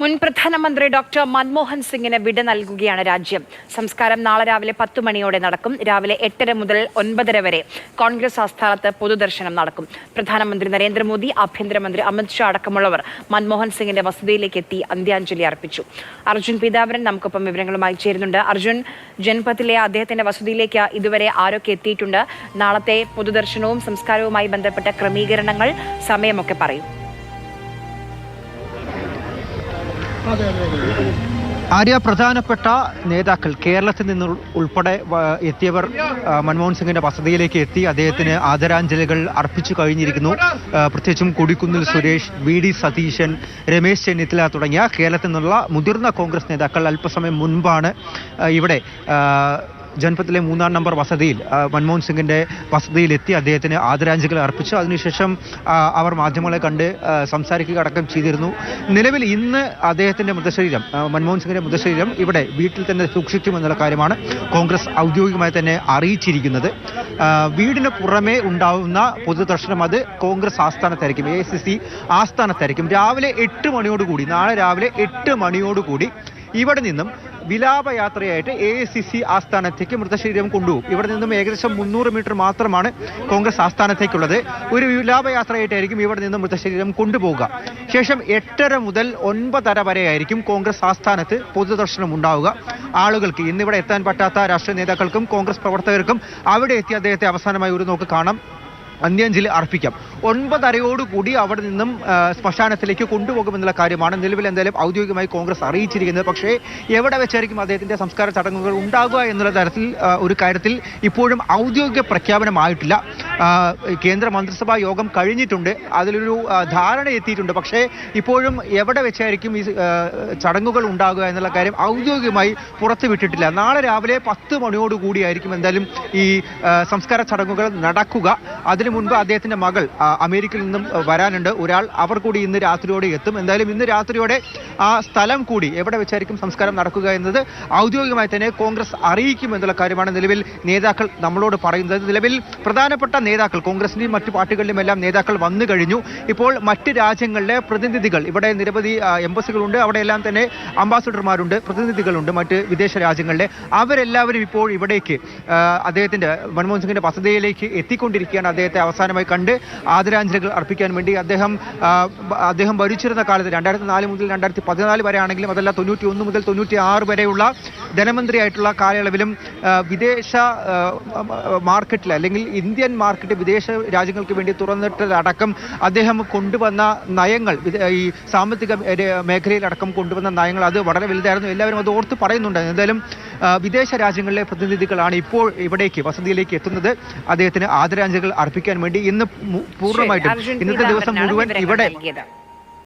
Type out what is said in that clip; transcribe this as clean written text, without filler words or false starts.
മുൻ പ്രധാനമന്ത്രി ഡോക്ടർ മൻമോഹൻ സിംഗിന് വിട നൽകുകയാണ് രാജ്യം. സംസ്കാരം നാളെ രാവിലെ 10 മണിയോടെ നടക്കും. രാവിലെ 8:30 മുതൽ 9:30 വരെ കോൺഗ്രസ് ആസ്ഥാനത്ത് പൊതുദർശനം നടക്കും. പ്രധാനമന്ത്രി നരേന്ദ്രമോദി, ആഭ്യന്തരമന്ത്രി അമിത് ഷാ അടക്കമുള്ളവർ മൻമോഹൻ സിംഗിന്റെ വസതിയിലേക്ക് എത്തി അന്ത്യാഞ്ജലി അർപ്പിച്ചു. അർജുൻ പീതാംബരൻ നമുക്കൊപ്പം വിവരങ്ങളുമായി ചേരുന്നുണ്ട്. അർജുൻ, ജൻപത്തിലെ അദ്ദേഹത്തിന്റെ വസതിയിലേക്ക് ഇതുവരെ ആരൊക്കെ എത്തിയിട്ടുണ്ട്? നാളത്തെ പൊതുദർശനവും സംസ്കാരവുമായി ബന്ധപ്പെട്ട ക്രമീകരണങ്ങൾ, സമയമൊക്കെ പറയും. ആര്യ, പ്രധാനപ്പെട്ട നേതാക്കൾ കേരളത്തിൽ നിന്ന് ഉൾപ്പെടെ എത്തിയവർ മൻമോഹൻ സിംഗിന്റെ വസതിയിലേക്ക് എത്തി അദ്ദേഹത്തിന് ആദരാഞ്ജലികൾ അർപ്പിച്ചു കഴിഞ്ഞിരിക്കുന്നു. പ്രത്യേകിച്ചും കൊടിക്കുന്നിൽ സുരേഷ്, VD സതീശൻ, രമേശ് ചെന്നിത്തല തുടങ്ങിയ കേരളത്തിൽ നിന്നുള്ള മുതിർന്ന കോൺഗ്രസ് നേതാക്കൾ അല്പസമയം മുൻപാണ് ഇവിടെ ജൻപത്തിലെ 3-ാം നമ്പർ വസതിയിൽ മൻമോഹൻ സിംഗിന്റെ വസതിയിലെത്തി അദ്ദേഹത്തിന് ആദരാഞ്ജലികൾ അർപ്പിച്ചു. അതിനുശേഷം അവർ മാധ്യമങ്ങളെ കണ്ട് സംസാരിക്കുക അടക്കം ചെയ്തിരുന്നു. നിലവിൽ ഇന്ന് അദ്ദേഹത്തിന്റെ മൃതശരീരം, മൻമോഹൻ സിംഗിന്റെ മൃതശരീരം ഇവിടെ വീട്ടിൽ തന്നെ സൂക്ഷിക്കുമെന്നുള്ള കാര്യമാണ് കോൺഗ്രസ് ഔദ്യോഗികമായി തന്നെ അറിയിച്ചിരിക്കുന്നത്. വീടിന് പുറമെ ഉണ്ടാവുന്ന പൊതുദർശനം അത് കോൺഗ്രസ് ആസ്ഥാനത്തായിരിക്കും, AICC ആസ്ഥാനത്തായിരിക്കും. രാവിലെ 8 മണിയോടുകൂടി, നാളെ രാവിലെ 8 മണിയോടുകൂടി ഇവിടെ നിന്നും വിലാപയാത്രയായിട്ട് AICC ആസ്ഥാനത്തേക്ക് മൃതശരീരം കൊണ്ടുപോകും. ഇവിടെ നിന്നും ഏകദേശം 300 മീറ്റർ മാത്രമാണ് കോൺഗ്രസ് ആസ്ഥാനത്തേക്കുള്ളത്. ഒരു വിലാപയാത്രയായിട്ടായിരിക്കും ഇവിടെ നിന്നും മൃതശരീരം കൊണ്ടുപോകുക. ശേഷം 8:30 മുതൽ 9:30 വരെയായിരിക്കും കോൺഗ്രസ് ആസ്ഥാനത്ത് പൊതുദർശനം ഉണ്ടാവുക. ആളുകൾക്ക് ഇന്നിവിടെ എത്താൻ പറ്റാത്ത രാഷ്ട്രീയ നേതാക്കൾക്കും കോൺഗ്രസ് പ്രവർത്തകർക്കും അവിടെ എത്തി അദ്ദേഹത്തെ അവസാനമായി ഒരു നോക്ക് കാണാം, അന്ത്യാഞ്ജലി അർപ്പിക്കാം. 9:30 അവിടെ നിന്നും ശ്മശാനത്തിലേക്ക് കൊണ്ടുപോകുമെന്നുള്ള കാര്യമാണ് നിലവിൽ എന്തായാലും ഔദ്യോഗികമായി കോൺഗ്രസ് അറിയിച്ചിരിക്കുന്നത്. പക്ഷേ എവിടെ വെച്ചായിരിക്കും അദ്ദേഹത്തിന്റെ സംസ്കാര ചടങ്ങുകൾ ഉണ്ടാകുക എന്നുള്ള തരത്തിൽ ഒരു കാര്യത്തിൽ ഇപ്പോഴും ഔദ്യോഗിക പ്രഖ്യാപനമായിട്ടില്ല. കേന്ദ്ര മന്ത്രിസഭാ യോഗം കഴിഞ്ഞിട്ടുണ്ട്, അതിലൊരു ധാരണ എത്തിയിട്ടുണ്ട്. പക്ഷേ ഇപ്പോഴും എവിടെ വെച്ചായിരിക്കും ഈ ചടങ്ങുകൾ ഉണ്ടാകുക എന്നുള്ള കാര്യം ഔദ്യോഗികമായി പുറത്തുവിട്ടിട്ടില്ല. നാളെ രാവിലെ 10 മണിയോടുകൂടിയായിരിക്കും എന്തായാലും ഈ സംസ്കാര ചടങ്ങുകൾ നടക്കുക. അതിനു മുൻപ് അദ്ദേഹത്തിന്റെ മകൾ അമേരിക്കയിൽ നിന്നും വരാനുണ്ട് ഒരാൾ, അവർ കൂടി ഇന്ന് രാത്രിയോടെ എത്തും. എന്തായാലും ഇന്ന് രാത്രിയോടെ ആ സ്ഥലം കൂടി എവിടെ വെച്ചായിരിക്കും സംസ്കാരം നടക്കുക എന്നത് ഔദ്യോഗികമായി തന്നെ കോൺഗ്രസ് അറിയിക്കും എന്നുള്ള കാര്യമാണ് നിലവിൽ നേതാക്കൾ നമ്മളോട് പറയുന്നത്. നിലവിൽ പ്രധാനപ്പെട്ട നേതാക്കൾ, കോൺഗ്രസിന്റെയും മറ്റു പാർട്ടികളുടെയും എല്ലാം നേതാക്കൾ വന്നു കഴിഞ്ഞു. ഇപ്പോൾ മറ്റ് രാജ്യങ്ങളിലെ പ്രതിനിധികൾ, ഇവിടെ നിരവധി എംബസികളുണ്ട്, അവിടെയെല്ലാം തന്നെ അംബാസഡർമാരുണ്ട്, പ്രതിനിധികളുണ്ട് മറ്റ് വിദേശ രാജ്യങ്ങളിലെ. അവരെല്ലാവരും ഇപ്പോൾ ഇവിടേക്ക് അദ്ദേഹത്തിന്റെ മൻമോഹൻ സിംഗിന്റെ വസതിയിലേക്ക് എത്തിക്കൊണ്ടിരിക്കുകയാണ്. അദ്ദേഹത്തെ അവസാനമായി കണ്ട് ആദരാഞ്ജലികൾ അർപ്പിക്കാൻ വേണ്ടി. അദ്ദേഹം ഭരിച്ചിരുന്ന കാലത്ത് 2004 മുതൽ 2014 വരെ ആണെങ്കിലും അതല്ല 91 മുതൽ 96 വരെയുള്ള ധനമന്ത്രിയായിട്ടുള്ള കാലയളവിലും വിദേശ മാർക്കറ്റിൽ, അല്ലെങ്കിൽ ഇന്ത്യൻ മാർക്കറ്റ് വിദേശ രാജ്യങ്ങൾക്ക് വേണ്ടി തുറന്നിട്ടതടക്കം അദ്ദേഹം കൊണ്ടുവന്ന നയങ്ങൾ, ഈ സാമ്പത്തിക മേഖലയിലടക്കം കൊണ്ടുവന്ന നയങ്ങൾ അത് വളരെ വലുതായിരുന്നു. എല്ലാവരും അത് ഓർത്ത് പറയുന്നുണ്ട്. എന്തായാലും വിദേശ രാജ്യങ്ങളിലെ പ്രതിനിധികളാണ് ഇപ്പോൾ ഇവിടേക്ക് വസതിയിലേക്ക് എത്തുന്നത് അദ്ദേഹത്തിന് ആദരാഞ്ജലികൾ അർപ്പിക്കാൻ വേണ്ടി. ഇന്ന് പൂർണ്ണമായിട്ടും ഇന്നത്തെ ദിവസം മുഴുവൻ ഇവിടെ